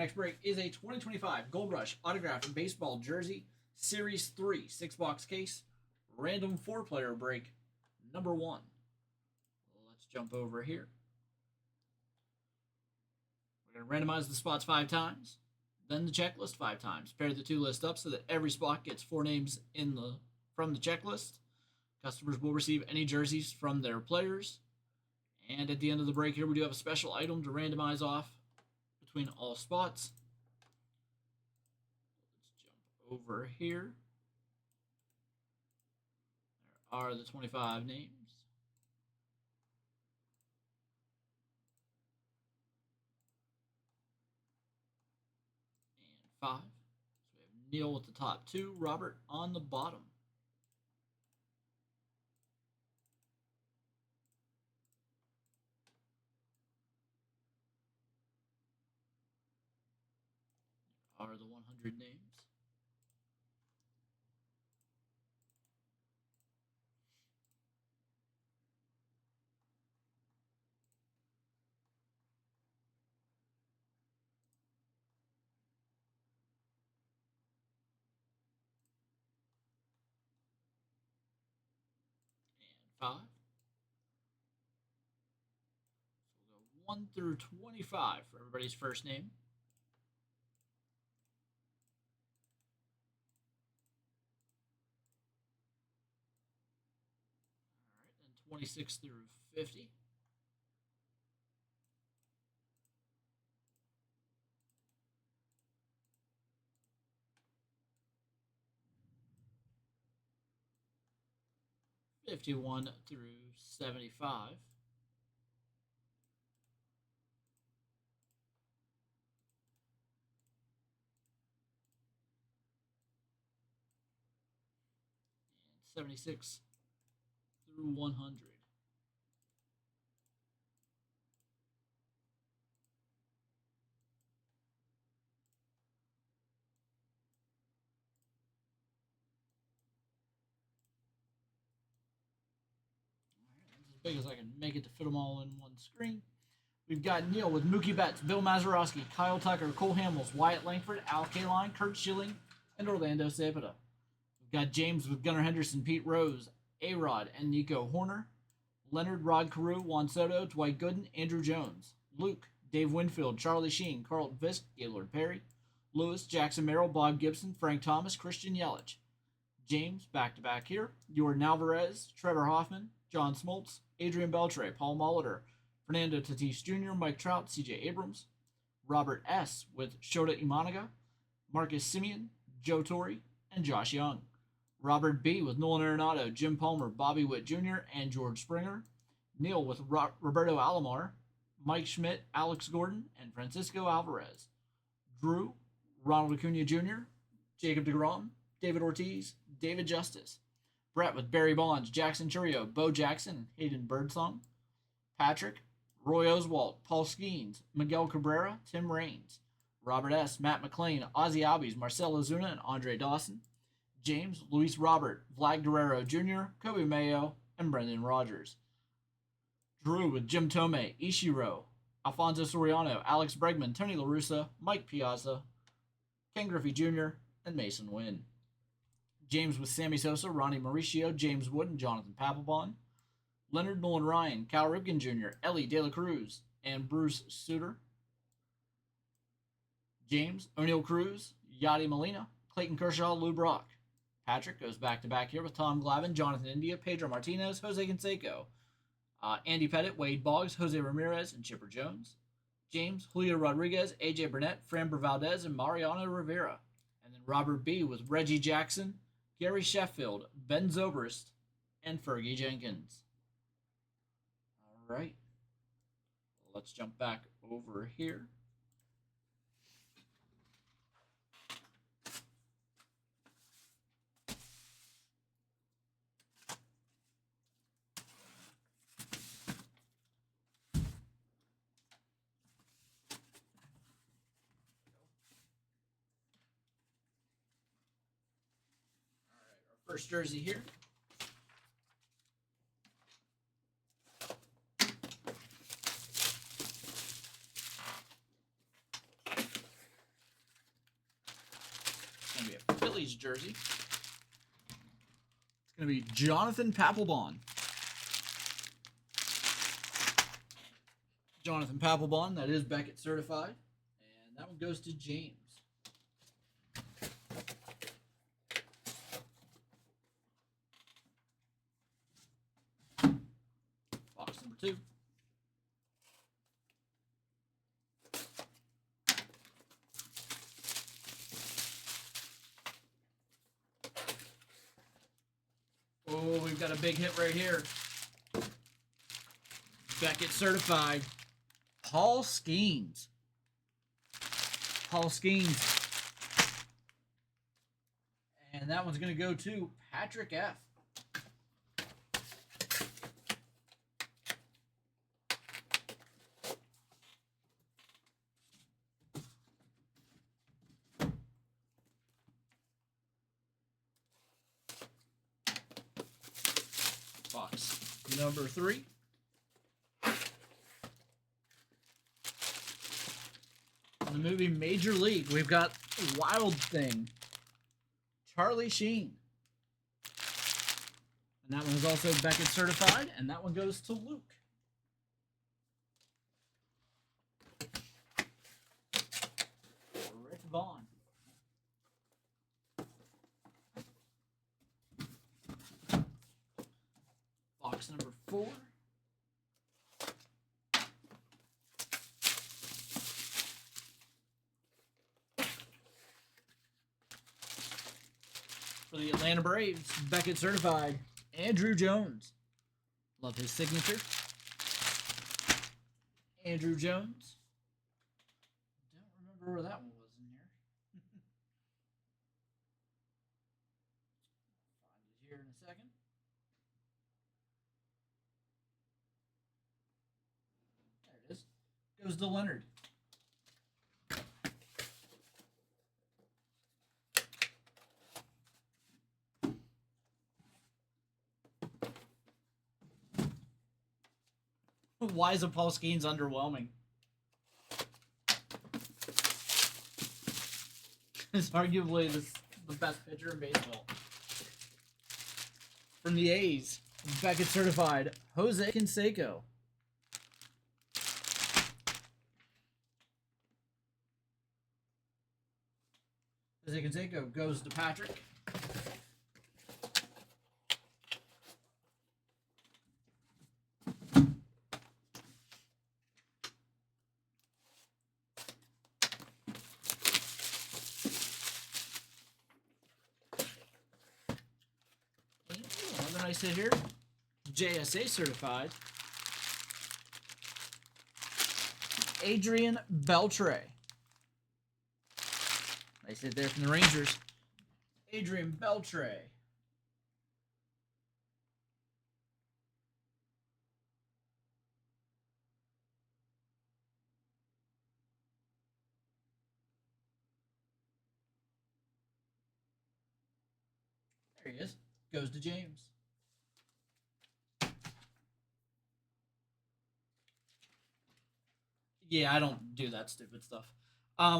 next break is a 2025 Gold Rush autographed baseball jersey, Series 3, 6-box case, random 4-player break, number 1. Let's jump over here. We're going to randomize the spots 5 times, then the checklist 5 times. Pair the 2 lists up so that every spot gets 4 names from the checklist. Customers will receive any jerseys from their players. And at the end of the break here, we do have a special item to randomize off between all spots. Let's jump over here. There are the 25 names. And 5. So we have Neil at the top 2, Robert on the bottom. Are the 100 names. And 5. So we'll go 1 through 25 for everybody's first name. All right, then 26 through 50. '51 through 75. And 76 through 100. As big as I can make it to fit them all in one screen. We've got Neil with Mookie Betts, Bill Mazeroski, Kyle Tucker, Cole Hamels, Wyatt Langford, Al Kaline, Kurt Schilling, and Orlando Cepeda. We've got James with Gunnar Henderson, Pete Rose, A-Rod, and Nico Horner. Leonard, Rod Carew, Juan Soto, Dwight Gooden, Andrew Jones. Luke, Dave Winfield, Charlie Sheen, Carlton Fisk, Gaylord Perry. Lewis, Jackson Merrill, Bob Gibson, Frank Thomas, Christian Yelich. James, back-to-back here. Jordan Alvarez, Trevor Hoffman, John Smoltz, Adrian Beltre, Paul Molitor, Fernando Tatis Jr., Mike Trout, C.J. Abrams, Robert S. with Shota Imanaga, Marcus Semien, Joe Torre, and Josh Young. Robert B. with Nolan Arenado, Jim Palmer, Bobby Witt Jr., and George Springer. Neil with Roberto Alomar, Mike Schmidt, Alex Gordon, and Francisco Alvarez. Drew, Ronald Acuna Jr., Jacob deGrom, David Ortiz, David Justice. Brett with Barry Bonds, Jackson Churio, Bo Jackson, Hayden Birdsong. Patrick, Roy Oswalt, Paul Skeens, Miguel Cabrera, Tim Raines. Robert S., Matt McLean, Ozzie Albies, Marcell Ozuna, and Andre Dawson. James, Luis Robert, Vlad Guerrero Jr., Kobe Mayo, and Brendan Rodgers. Drew with Jim Tomei, Ichiro, Alfonso Soriano, Alex Bregman, Tony La Russa, Mike Piazza, Ken Griffey Jr., and Mason Wynn. James with Sammy Sosa, Ronnie Mauricio, James Wood, and Jonathan Papelbon. Leonard Nolan Ryan, Cal Ripken Jr., Ellie De La Cruz, and Bruce Sutter. James, O'Neill Cruz, Yadi Molina, Clayton Kershaw, Lou Brock. Patrick goes back-to-back here with Tom Glavine, Jonathan India, Pedro Martinez, Jose Canseco. Andy Pettit, Wade Boggs, Jose Ramirez, and Chipper Jones. James, Julio Rodriguez, AJ Burnett, Framber Valdez, and Mariano Rivera. And then Robert B. with Reggie Jackson, Gary Sheffield, Ben Zobrist, and Fergie Jenkins. All right. Let's jump back over here. First jersey here. It's going to be a Phillies jersey. It's going to be Jonathan Papelbon. Jonathan Papelbon, that is Beckett certified. And that one goes to James. Box number 2. Oh, we've got a big hit right here. Beckett certified. Paul Skeens. Paul Skeens. And that one's going to go to Patrick F. Box number 3. In the movie Major League, we've got Wild Thing, Charlie Sheen. And that one is also Beckett certified, and that one goes to Luke. Rick Vaughn. Box number 4. For the Atlanta Braves, Beckett certified, Andrew Jones. Love his signature. Andrew Jones. Don't remember where that one was in here. Find it here in a second. There it is. Goes to Leonard. Why is a Paul Skeens underwhelming? It's arguably the best pitcher in baseball. From the A's, Beckett certified, Jose Canseco. Jose Canseco goes to Patrick. Another nice hit here. JSA certified. Adrian Beltre. Nice hit there from the Rangers. Adrian Beltre. There he is. Goes to James. Yeah, I don't do that stupid stuff.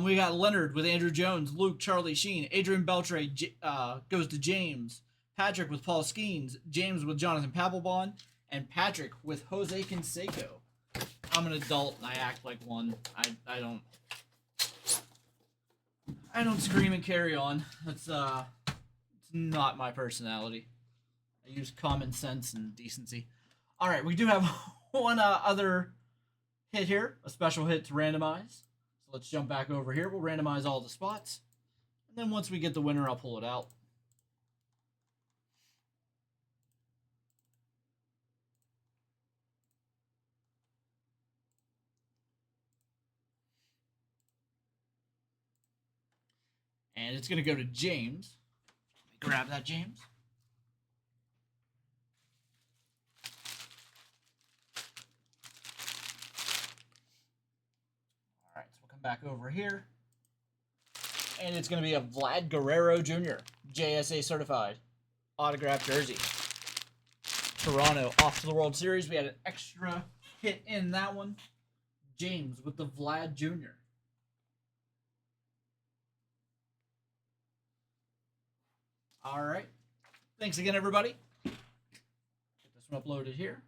We got Leonard with Andrew Jones, Luke, Charlie Sheen, Adrian Beltre goes to James, Patrick with Paul Skeens, James with Jonathan Papelbon, and Patrick with Jose Canseco. I'm an adult and I act like one. I don't scream and carry on. That's it's not my personality. I use common sense and decency. All right, we do have one other hit here, a special hit to randomize. So let's jump back over here. We'll randomize all the spots. And then once we get the winner, I'll pull it out. And it's going to go to James. Let me grab that, James. All right, so we'll come back over here. And it's going to be a Vlad Guerrero Jr., JSA certified, autographed jersey. Toronto off to the World Series. We had an extra hit in that one. James with the Vlad Jr. All right. Thanks again, everybody. Get this one uploaded here.